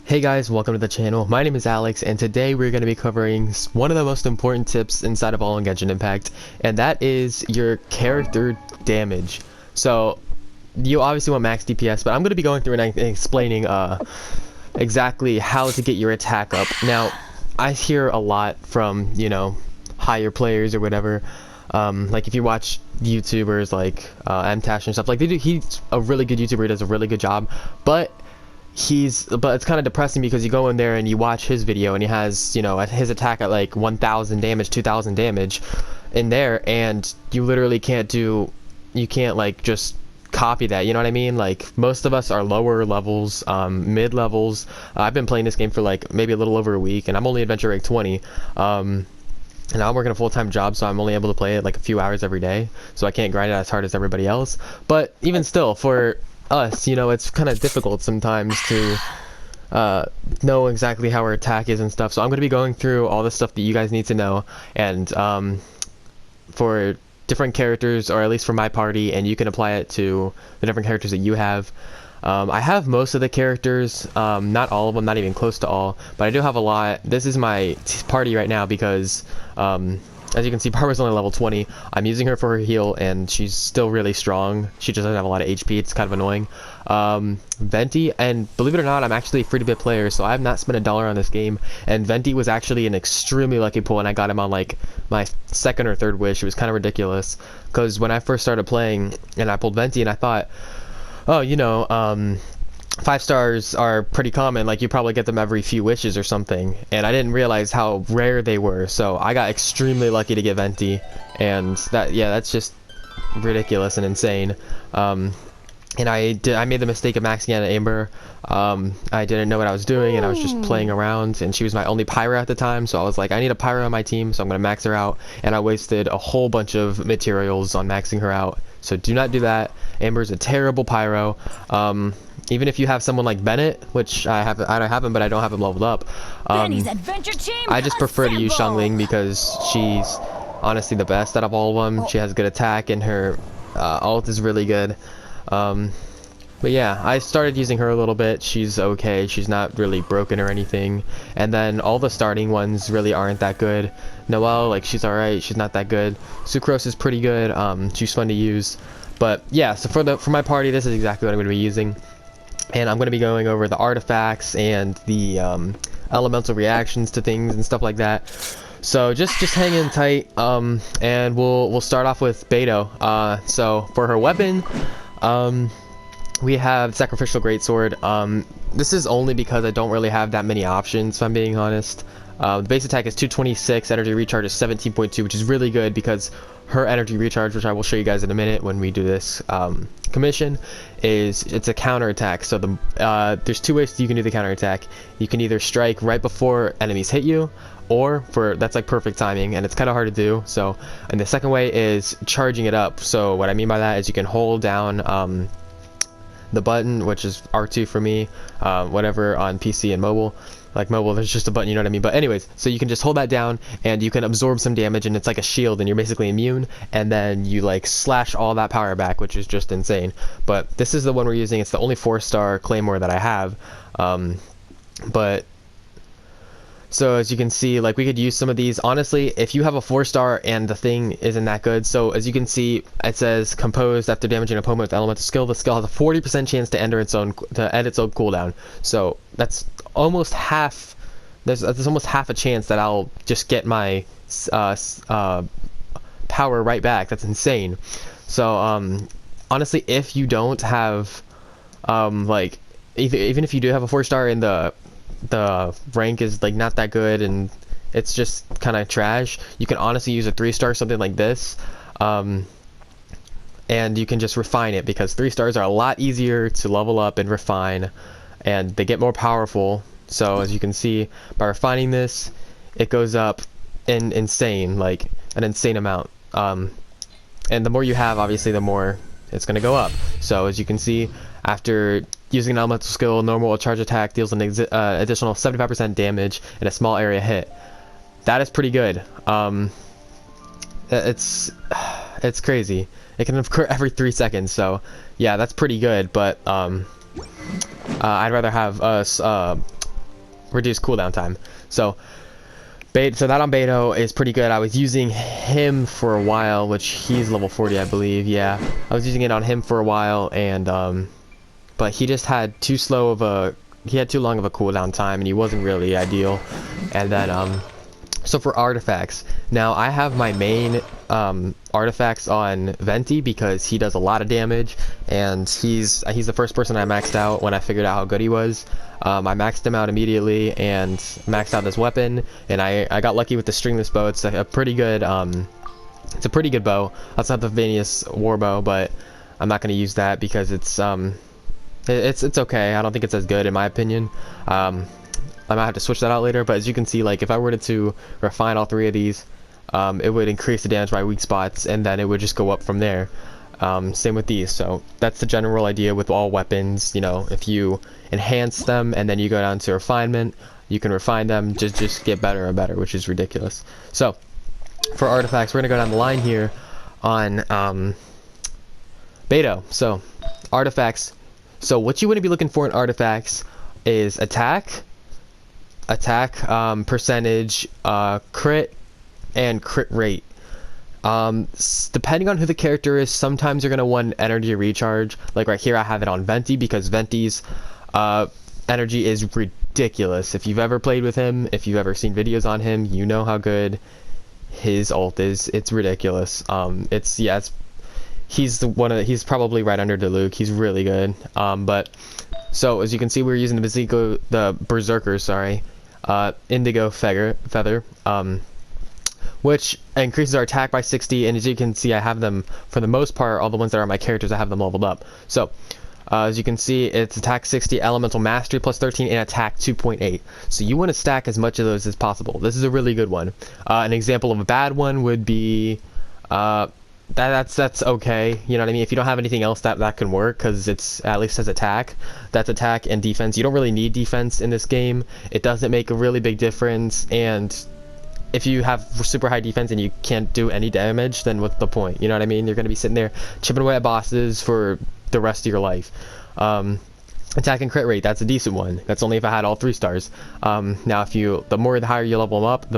Hey guys, welcome to the channel. My name is Alex, and today we're going to be covering one of the most important tips inside of all in Genshin Impact, and that is your character damage. So, you obviously want max DPS, but I'm going to be going through and explaining exactly how to get your attack up. Now, I hear a lot from, higher players or whatever. Like if you watch YouTubers like MTash and stuff, like he's a really good YouTuber, he does a really good job, but it's kind of depressing because you go in there and you watch his video and he has, his attack at like 1000 damage, 2000 damage in there, and you literally can't like just copy that, you know what I mean? Like most of us are lower levels, mid levels. I've been playing this game for like maybe a little over a week, and I'm only adventure rank 20. And I'm working a full-time job, so I'm only able to play it like a few hours every day, so I can't grind it as hard as everybody else. But even still, for us, it's kind of difficult sometimes to know exactly how our attack is and stuff. So I'm going to be going through all the stuff that you guys need to know, and for different characters, or at least for my party, and you can apply it to the different characters that you have. I have most of the characters, not all of them, not even close to all, but I do have a lot. This is my party right now because, as you can see, Barbara's only level 20. I'm using her for her heal, and she's still really strong. She just doesn't have a lot of HP. It's kind of annoying. Venti, and believe it or not, I'm actually a free-to-play player, so I have not spent $1 on this game, and Venti was actually an extremely lucky pull, and I got him on, like, my second or third wish. It was kind of ridiculous, because when I first started playing, and I pulled Venti, and I thought, oh, 5 stars are pretty common, like you probably get them every few wishes or something, and I didn't realize how rare they were, so I got extremely lucky to get Venti, and that's just ridiculous and insane. And I made the mistake of maxing out an Amber. I didn't know what I was doing, and I was just playing around, and she was my only pyro at the time, so I was like, I need a pyro on my team, so I'm gonna max her out, and I wasted a whole bunch of materials on maxing her out. So do not do that. Amber's a terrible pyro. Even if you have someone like Bennett, which I don't have him, but I don't have him leveled up. I just prefer to use Xiangling because she's honestly the best out of all of them. She has good attack, and her ult is really good. But yeah, I started using her a little bit. She's okay. She's not really broken or anything. And then all the starting ones really aren't that good. Noelle, like, she's alright. She's not that good. Sucrose is pretty good. She's fun to use. But yeah, so for my party, this is exactly what I'm going to be using. And I'm going to be going over the artifacts and the elemental reactions to things and stuff like that. So just hang in tight. And we'll start off with Beto. So for her weapon, we have Sacrificial Greatsword. This is only because I don't really have that many options, if I'm being honest. The base attack is 226, energy recharge is 17.2, which is really good because her energy recharge, which I will show you guys in a minute when we do this commission, it's a counter attack. So there's two ways you can do the counter attack. You can either strike right before enemies hit you, or that's like perfect timing, and it's kind of hard to do. So, and the second way is charging it up. So what I mean by that is you can hold down the button, which is R2 for me, whatever on PC and mobile. Like mobile, there's just a button, you know what I mean? But anyways, so you can just hold that down and you can absorb some damage, and it's like a shield, and you're basically immune, and then you like slash all that power back, which is just insane. But this is the one we're using. It's the only 4-star claymore that I have. So as you can see, like, we could use some of these. Honestly, if you have a 4-star and the thing isn't that good, so as you can see, it says composed after damaging an opponent with elemental skill. The skill has a 40% chance to end its own cooldown. So that's almost half. There's almost half a chance that I'll just get my power right back. That's insane. So honestly, if you don't have like, even if you do have a 4-star and the rank is like not that good and it's just kind of trash, you can honestly use a 3-star, something like this, and you can just refine it, because 3 stars are a lot easier to level up and refine, and they get more powerful. So as you can see, by refining this, it goes up an insane amount, and the more you have, obviously, the more it's going to go up. So as you can see, after using an elemental skill, normal charge attack deals an additional 75% damage in a small area hit. That is pretty good. It's crazy. It can occur every 3 seconds, so yeah, that's pretty good. But I'd rather have reduced cooldown time. So so that on Beto is pretty good. I was using him for a while, which he's level 40, I believe. Yeah, I was using it on him for a while, and but he just had too long of a cooldown time, and he wasn't really ideal. And then so for artifacts, now I have my main artifacts on Venti because he does a lot of damage, and he's the first person I maxed out when I figured out how good he was. I maxed him out immediately and maxed out this weapon, and I got lucky with the stringless bow. It's a pretty good it's a pretty good bow. That's not the Vanius war bow, but I'm not going to use that because it's okay. I don't think it's as good in my opinion. I might have to switch that out later, but as you can see, like if I were to refine all three of these, it would increase the damage by weak spots, and then it would just go up from there. Same with these. So that's the general idea with all weapons. You know, if you enhance them and then you go down to refinement, you can refine them, just get better and better, which is ridiculous. So for artifacts, we're gonna go down the line here on Beto. So artifacts. So what you want to be looking for in artifacts is attack percentage, crit, and crit rate. Depending on who the character is, sometimes you're going to want energy recharge. Like right here I have it on Venti because Venti's energy is ridiculous. If you've ever played with him, if you've ever seen videos on him, you know how good his ult is. It's ridiculous. He's probably right under Diluc. He's really good. But so as you can see, we're using the Berserker, sorry. Indigo feather, which increases our attack by 60, and as you can see, I have them, for the most part, all the ones that are my characters, I have them leveled up. So as you can see, it's attack 60, elemental mastery plus 13, and attack 2.8. So you want to stack as much of those as possible. This is a really good one. An example of a bad one would be that's okay, you know what I mean? If you don't have anything else, that can work, because it's at least says attack. That's attack and defense. You don't really need defense in this game. It doesn't make a really big difference, and if you have super high defense and you can't do any damage, then what's the point? You know what I mean? You're going to be sitting there chipping away at bosses for the rest of your life. Attack and crit rate, that's a decent one. That's only if I had all 3 stars. Now the higher you level them up, the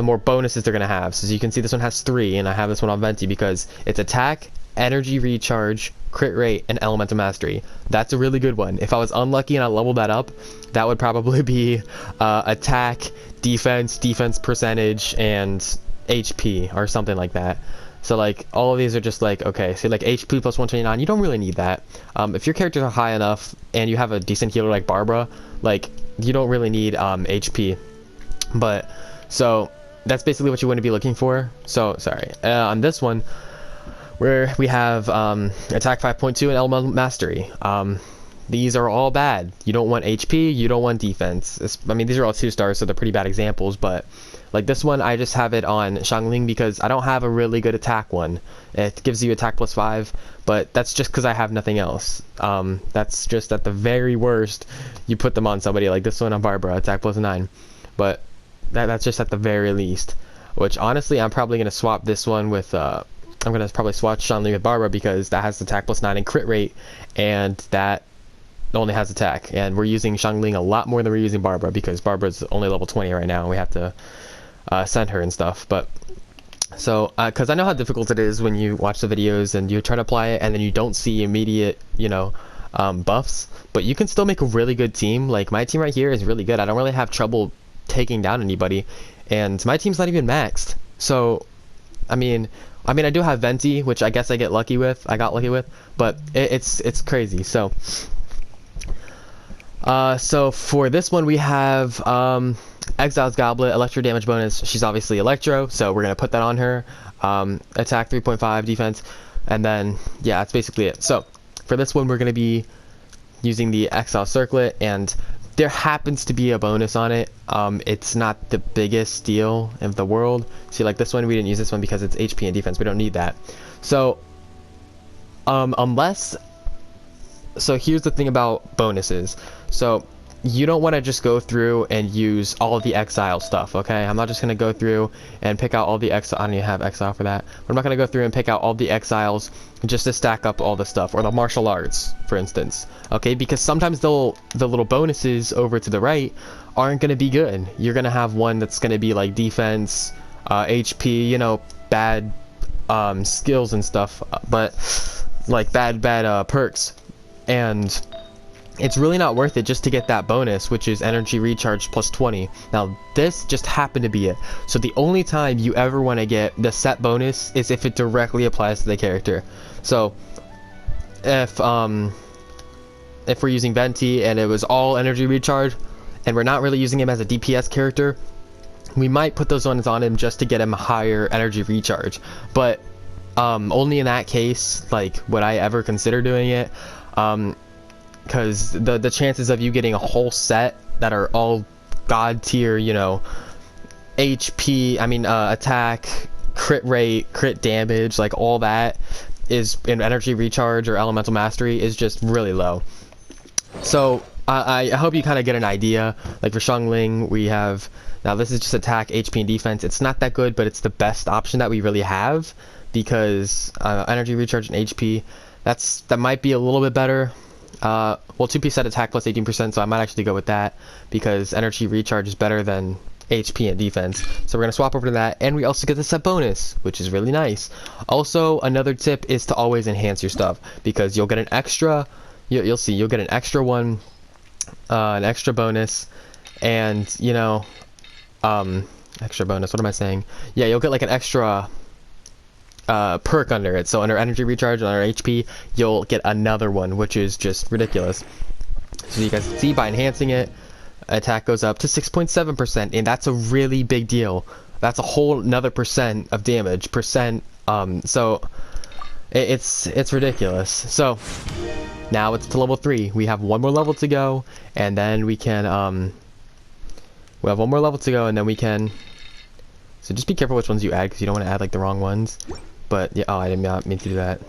more bonuses they're going to have. So as you can see, this one has 3, and I have this one on Venti because it's attack, energy recharge, crit rate, and elemental mastery. That's a really good one. If I was unlucky and I leveled that up, that would probably be attack, defense percentage, and HP, or something like that. So like all of these are just like, okay, so like HP plus 129, you don't really need that. If your characters are high enough and you have a decent healer like Barbara, like you don't really need HP. But so that's basically what you want to be looking for. So sorry, on this one where we have attack 5.2 and elemental mastery, these are all bad. You don't want HP, you don't want defense. I mean, these are all 2 stars, so they're pretty bad examples, but like this one, I just have it on Xiangling because I don't have a really good attack one. It gives you attack plus 5, but that's just because I have nothing else. That's just at the very worst, you put them on somebody like this one on Barbara, attack plus 9. But that's just at the very least. Which honestly, I'm probably going to swap this one with, I'm going to probably swap Xiangling with Barbara because that has attack plus 9 and crit rate, and that only has attack. And we're using Xiangling a lot more than we're using Barbara because Barbara's only level 20 right now, and we have to send her and stuff. But so because I know how difficult it is when you watch the videos and you try to apply it and then you don't see immediate, you know, buffs, but you can still make a really good team. Like my team right here is really good. I don't really have trouble taking down anybody, and my team's not even maxed. So I mean I do have Venti, which I guess I got lucky with, but it's crazy. So so for this one we have Exile's Goblet, Electro damage bonus. She's obviously Electro, so we're gonna put that on her. Attack 3.5, defense, and then yeah, that's basically it. So for this one we're gonna be using the Exile Circlet, and there happens to be a bonus on it. It's not the biggest deal of the world. See, like this one, we didn't use this one because it's HP and defense. We don't need that. So so here's the thing about bonuses. So you don't want to just go through and use all of the exile stuff, okay? I'm not just going to go through and pick out all the exile. I don't even have exile for that. But I'm not going to go through and pick out all the exiles just to stack up all the stuff, or the martial arts, for instance, okay? Because sometimes the little bonuses over to the right aren't going to be good. You're going to have one that's going to be like defense, HP, you know, bad skills and stuff, but like bad perks, and it's really not worth it just to get that bonus, which is energy recharge plus 20. Now this just happened to be it. So the only time you ever want to get the set bonus is if it directly applies to the character. So if we're using Venti and it was all energy recharge and we're not really using him as a DPS character, we might put those ones on him just to get him a higher energy recharge, but only in that case like would I ever consider doing it, because the chances of you getting a whole set that are all god tier, you know, HP, attack, crit rate, crit damage, like all that is in energy recharge or elemental mastery is just really low. So I hope you kind of get an idea. Like for Xiangling, we have, now this is just attack, HP, and defense. It's not that good, but it's the best option that we really have, because energy recharge and HP, that might be a little bit better. Well, 2-piece set attack plus 18%, so I might actually go with that, because energy recharge is better than HP and defense. So we're going to swap over to that, and we also get the set bonus, which is really nice. Also, another tip is to always enhance your stuff, because you'll get an extra, you'll see, you'll get an extra one, an extra bonus, and, you know, extra bonus, what am I saying? Yeah, you'll get like an extra perk under it. So under energy recharge and under HP, you'll get another one, which is just ridiculous. So you guys see, by enhancing it, attack goes up to 6.7%, and that's a really big deal. That's a whole another percent of damage. So it's ridiculous. So now it's to level 3. We have one more level to go, and then we can we have one more level to go, and then we can. So just be careful which ones you add, because you don't want to add like the wrong ones. But yeah, oh, I did not mean to do that.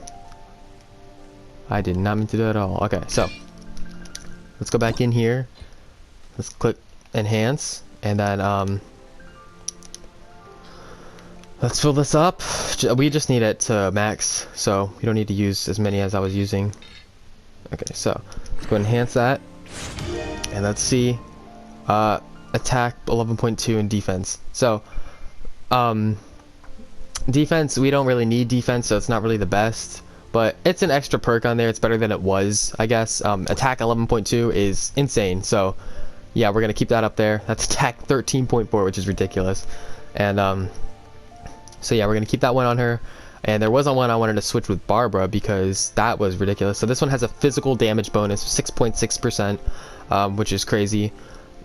I did not mean to do that at all. Okay, so let's go back in here. Let's click enhance, and then let's fill this up. We just need it to max, so we don't need to use as many as I was using. Okay, so let's go enhance that, and let's see. Attack 11.2 and defense. So defense, we don't really need defense, so it's not really the best, but it's an extra perk on there. It's better than it was, I guess. Attack 11.2 is insane, so yeah, we're gonna keep that up there. That's attack 13.4, which is ridiculous. And so yeah, we're gonna keep that one on her. And there was one I wanted to switch with Barbara, because that was ridiculous. So this one has a physical damage bonus of 6.6%, which is crazy.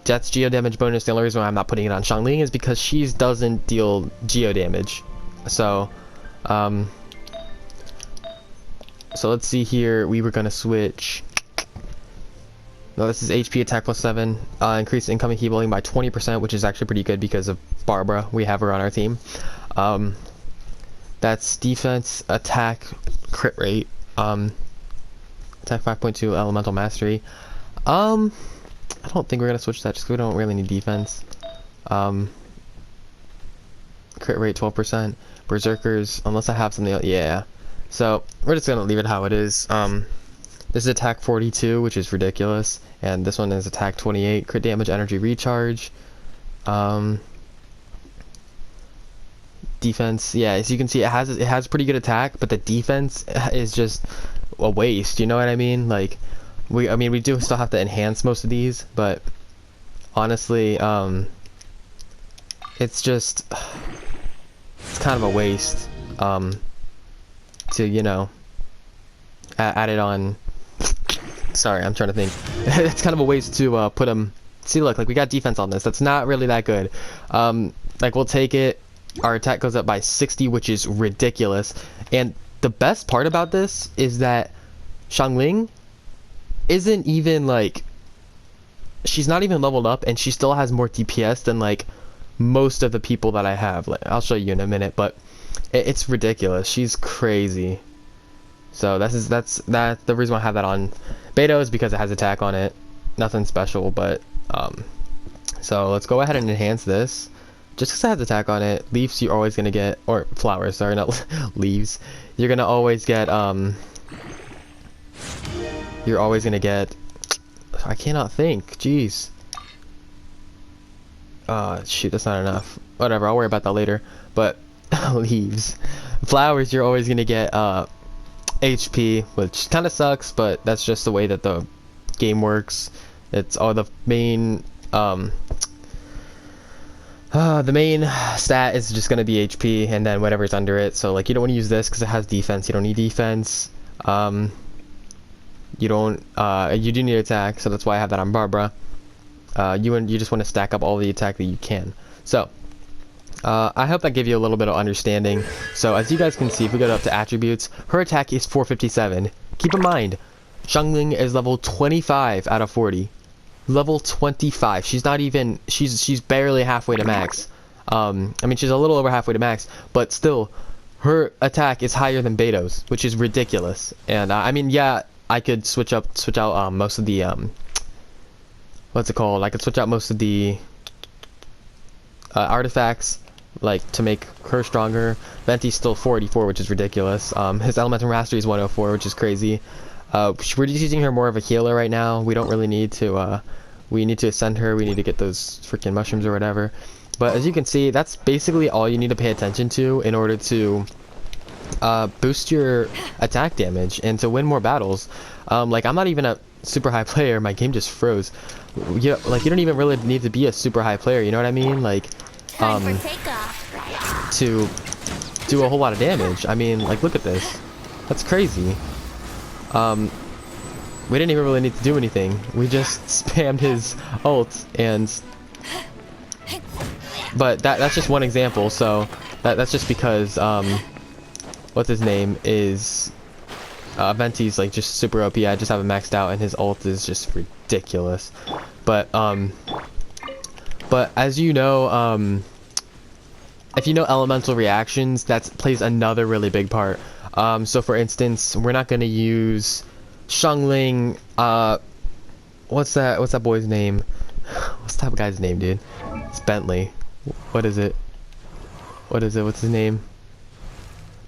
That's geo damage bonus. The only reason why I'm not putting it on Xiangling is because she doesn't deal geo damage. So so let's see here. We were gonna switch. No, this is HP attack plus 7. Increase incoming healing by 20%, which is actually pretty good because of Barbara. We have her on our team. That's defense, attack, crit rate. Attack 5.2, elemental mastery. I don't think we're gonna switch that just because we don't really need defense. Crit rate 12%. Berserkers, unless I have something else. Yeah. So we're just gonna leave it how it is. This is attack 42, which is ridiculous, and this one is attack 28. Crit damage, energy recharge. Defense, yeah, as you can see, it has pretty good attack, but the defense is just a waste. You know what I mean? Like, we do still have to enhance most of these, but honestly, it's kind of a waste to, you know, add it on. Sorry, I'm trying to think. It's kind of a waste to put them. See, look, like we got defense on this. That's not really that good. Like, we'll take it. Our attack goes up by 60, which is ridiculous. And the best part about this is that Xiangling isn't even like, she's not even leveled up, and she still has more DPS than like most of the people that I have. Like, I'll show you in a minute, but it's ridiculous. She's crazy. So that's the reason why I have that on beta, is because it has attack on it. nothing special, but so let's go ahead and enhance this. Just because it has attack on it, leaves you're always gonna get, or flowers, sorry, not leaves. You're gonna always get you're always gonna get. I cannot think. Jeez. Shoot, that's not enough. Whatever, I'll worry about that later. But leaves, flowers, you're always gonna get HP, which kind of sucks, but that's just the way that the game works. It's all the main stat is just gonna be HP, and then whatever's under it. So like, you don't want to use this because it has defense. You don't need defense. You don't. You do need attack, so that's why I have that on Barbara. You just want to stack up all the attack that you can. So I hope that gave you a little bit of understanding. So as you guys can see, if we go up to attributes, her attack is 457. Keep in mind, Xiangling is level 25 out of 40. Level 25. She's not even. She's barely halfway to max. I mean, she's a little over halfway to max, but still, her attack is higher than Beto's, which is ridiculous. And I mean, yeah, I could switch out most of the what's it called? I could switch out most of the artifacts, like to make her stronger. Venti's still 484, which is ridiculous. His elemental mastery is 104, which is crazy. We're just using her more of a healer right now. We don't really need to. We need to ascend her. We need to get those freaking mushrooms or whatever. But as you can see, that's basically all you need to pay attention to in order to boost your attack damage and to win more battles. Like, I'm not even a super high player. My game just froze. Like, you don't even really need to be a super high player. You know what I mean? Like, to do a whole lot of damage. I mean, like, look at this. That's crazy. We didn't even really need to do anything. We just spammed his ult, and but that's just one example. So that's just because what's his name is Venti's like just super OP. I just have him maxed out, and his ult is just ridiculous. But as you know, if you know elemental reactions, that plays another really big part. So for instance, we're not gonna use Xiangling. What's that boy's name? What's that guy's name, dude? It's Bentley. What is it? What's his name?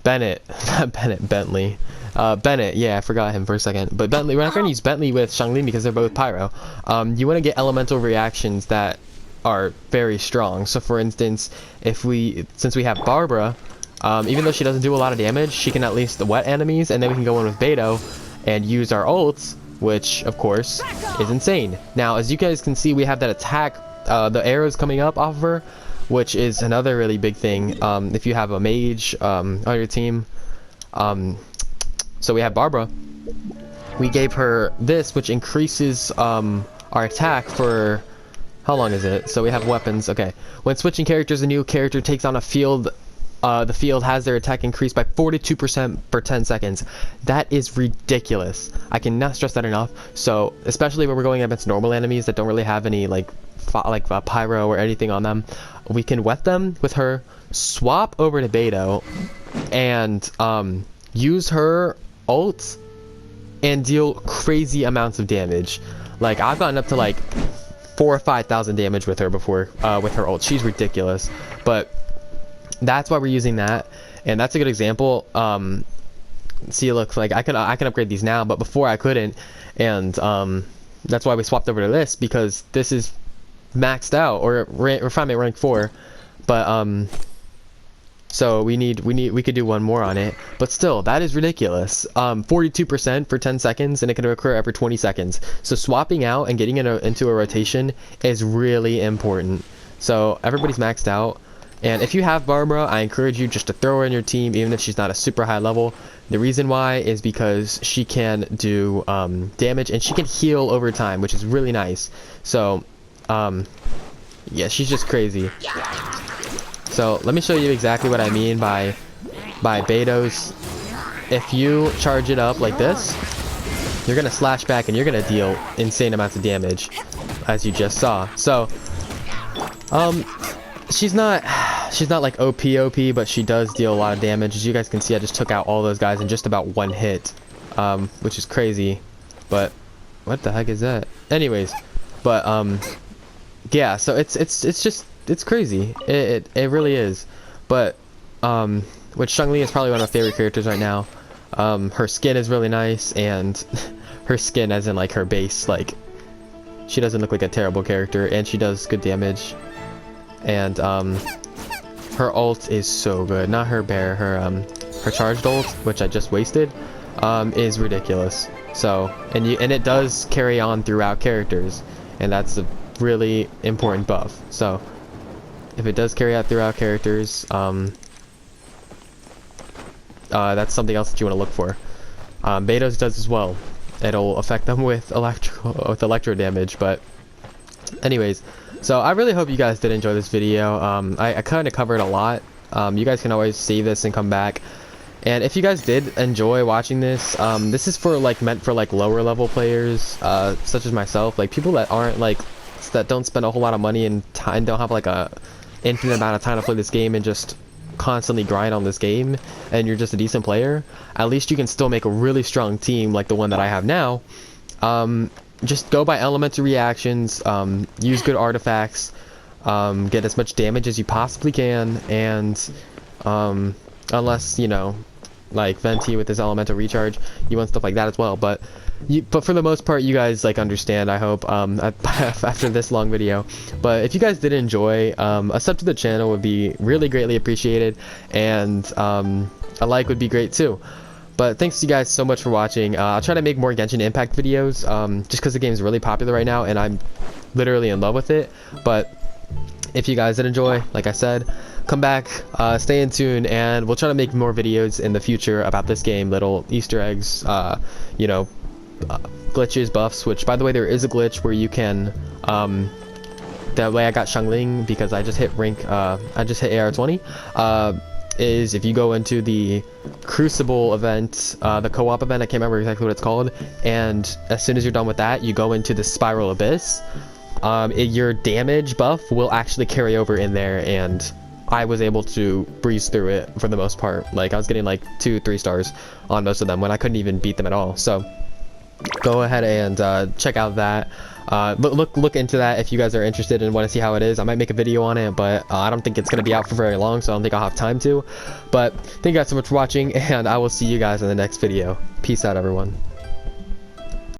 Bennett. Not Bennett, Bentley. Bennett, yeah, I forgot him for a second. But Bentley, we're not gonna use Bentley with Xiangling because they're both pyro. You wanna get elemental reactions that are very strong. So for instance, since we have Barbara, even though she doesn't do a lot of damage, she can at least wet enemies, and then we can go in with Beto and use our ults, which of course is insane. Now, as you guys can see, we have that attack, the arrows coming up off of her, which is another really big thing if you have a mage on your team. So we have Barbara. We gave her this, which increases our attack for, how long is it? So we have weapons. Okay, when switching characters, a new character takes on a field. The field has their attack increased by 42% per 10 seconds. That is ridiculous. I cannot stress that enough. So, especially when we're going against normal enemies that don't really have any like pyro or anything on them, we can wet them with her, swap over to Beto, and use her ult and deal crazy amounts of damage. Like, I've gotten up to like 4,000 or 5,000 damage with her before with her ult. She's ridiculous. But that's why we're using that, and that's a good example. See, look, like I can upgrade these now, but before I couldn't, and that's why we swapped over to this, because this is maxed out, or refinement rank 4, but so we could do one more on it, but still, that is ridiculous. 42% for 10 seconds, and it can occur every 20 seconds. So swapping out and getting into a rotation is really important. So everybody's maxed out. And if you have Barbara, I encourage you just to throw her in your team, even if she's not a super high level. The reason why is because she can do damage, and she can heal over time, which is really nice. So, yeah, she's just crazy. So let me show you exactly what I mean by Beto's. If you charge it up like this, you're gonna slash back, and you're gonna deal insane amounts of damage, as you just saw. So, she's not like OP, but she does deal a lot of damage. As you guys can see, I just took out all those guys in just about one hit, which is crazy. But What the heck is that? Anyways, but yeah. So it's crazy. It really is. But which Shang Li is probably one of my favorite characters right now. Her skin is really nice, and her skin, as in like her base, like she doesn't look like a terrible character, and she does good damage. And her ult is so good. Not her bear, her charged ult, which I just wasted, is ridiculous. So, and it does carry on throughout characters, and that's a really important buff. So, if it does carry out throughout characters, that's something else that you want to look for. Betos does as well. It'll affect them with electro damage, but anyways, so I really hope you guys did enjoy this video. I kind of covered a lot. You guys can always save this and come back. And if you guys did enjoy watching this, this is for meant for lower level players, such as myself, like people that aren't that don't spend a whole lot of money and time, don't have a infinite amount of time to play this game and just constantly grind on this game, and you're just a decent player. At least you can still make a really strong team like the one that I have now. Just go by elemental reactions, use good artifacts, get as much damage as you possibly can, and unless, you know, like Venti with his elemental recharge, you want stuff like that as well. But for the most part, you guys understand, I hope, after this long video. But if you guys did enjoy, a sub to the channel would be really greatly appreciated, and a like would be great too. But thanks you guys so much for watching. I'll try to make more Genshin Impact videos, just because the game is really popular right now, and I'm literally in love with it. But if you guys did enjoy, like I said, come back, stay in tune, and we'll try to make more videos in the future about this game, little Easter eggs, you know, glitches, buffs, which, by the way, there is a glitch where you can, that way I got Shangling, because I just hit AR 20, is if you go into the Crucible event, the co-op event, I can't remember exactly what it's called, and as soon as you're done with that, you go into the Spiral Abyss. Your damage buff will actually carry over in there, and I was able to breeze through it for the most part. Like, I was getting 2-3 stars on most of them when I couldn't even beat them at all. So go ahead and check out that. Look into that if you guys are interested and want to see how it is. I might make a video on it, but I don't think it's going to be out for very long, so I don't think I'll have time to. But thank you guys so much for watching, and I will see you guys in the next video. Peace out, everyone.